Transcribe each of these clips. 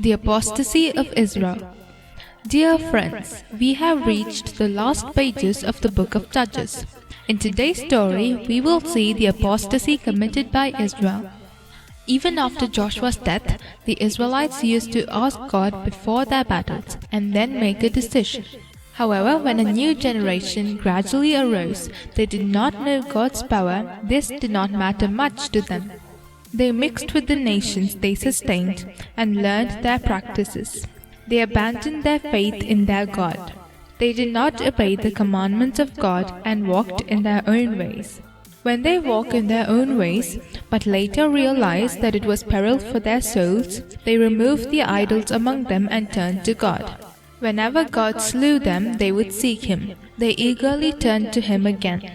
The Apostasy of Israel. Dear friends, we have reached the last pages of the book of Judges. In today's story, we will see the apostasy committed by Israel. Even after Joshua's death, the Israelites used to ask God before their battles and then make a decision. However, when a new generation gradually arose, they did not know God's power. This did not matter much to them. They mixed with the nations they sustained and learned their practices. They abandoned their faith in their God. They did not obey the commandments of God and walked in their own ways. When they walk in their own ways, but later realized that it was peril for their souls, they removed the idols among them and turned to God. Whenever God slew them, they would seek Him. They eagerly turned to Him again.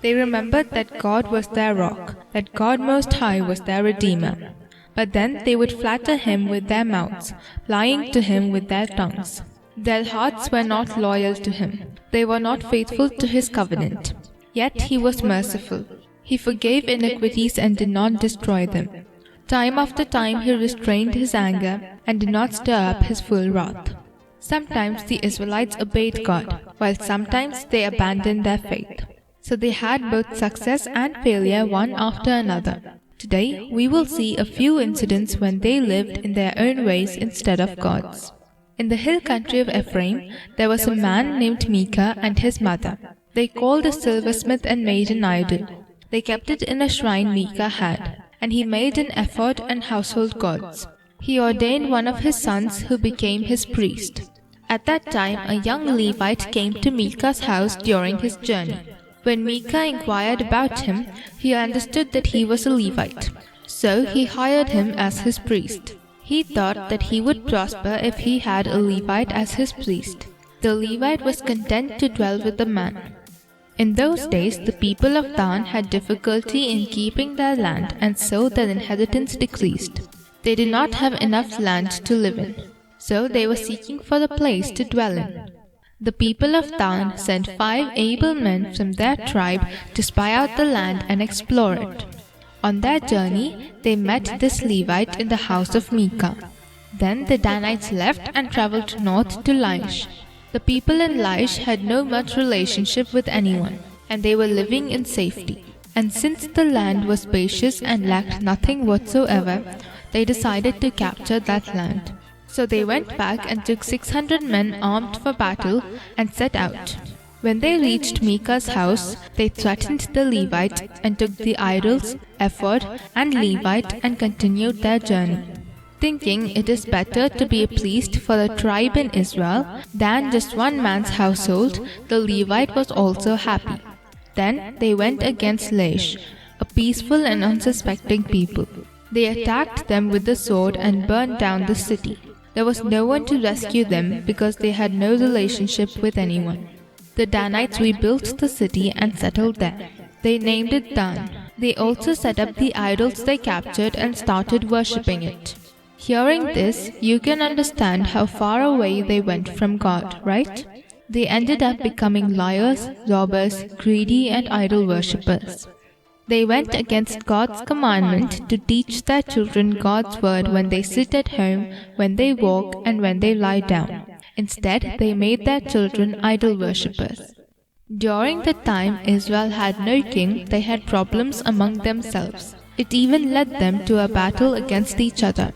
They remembered that God was their rock, that God Most High was their Redeemer. But then they would flatter Him with their mouths, lying to Him with their tongues. Their hearts were not loyal to Him. They were not faithful to His covenant. Yet He was merciful. He forgave iniquities and did not destroy them. Time after time He restrained His anger and did not stir up His full wrath. Sometimes the Israelites obeyed God, while sometimes they abandoned their faith. So they had both success and failure one after another. Today, we will see a few incidents when they lived in their own ways instead of God's. In the hill country of Ephraim, there was a man named Micah and his mother. They called a silversmith and made an idol. They kept it in a shrine Micah had, and he made an ephod and household gods. He ordained one of his sons who became his priest. At that time, a young Levite came to Micah's house during his journey. When Micah inquired about him, he understood that he was a Levite. So he hired him as his priest. He thought that he would prosper if he had a Levite as his priest. The Levite was content to dwell with the man. In those days, the people of Dan had difficulty in keeping their land, and so their inheritance decreased. They did not have enough land to live in, so they were seeking for a place to dwell in. The people of Dan sent 5 able men from their tribe to spy out the land and explore it. On their journey, they met this Levite in the house of Micah. Then the Danites left and traveled north to Laish. The people in Laish had no much relationship with anyone, and they were living in safety. And since the land was spacious and lacked nothing whatsoever, they decided to capture that land. So they went back and took 600 men armed for battle and set out. When they reached Micah's house, they threatened the Levite and took the idols, ephod, and Levite and continued their journey. Thinking it is better to be a priest for a tribe in Israel than just one man's household, the Levite was also happy. Then they went against Laish, a peaceful and unsuspecting people. They attacked them with the sword and burned down the city. There was no one to rescue them because they had no relationship with anyone. The Danites rebuilt the city and settled there. They named it Dan. They also set up the idols they captured and started worshipping it. Hearing this, you can understand how far away they went from God, right? They ended up becoming liars, robbers, greedy, and idol worshippers. They went against God's commandment to teach their children God's word when they sit at home, when they walk, and when they lie down. Instead, they made their children idol worshippers. During the time Israel had no king, they had problems among themselves. It even led them to a battle against each other.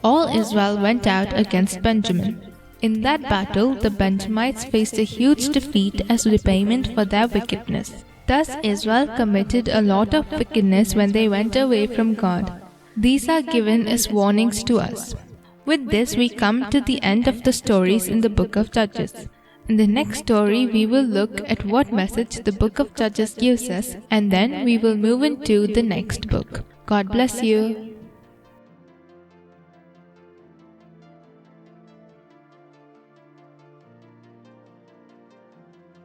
All Israel went out against Benjamin. In that battle, the Benjamites faced a huge defeat as repayment for their wickedness. Thus Israel committed a lot of wickedness when they went away from God. These are given as warnings to us. With this we come to the end of the stories in the book of Judges. In the next story we will look at what message the book of Judges gives us, and then we will move into the next book. God bless you.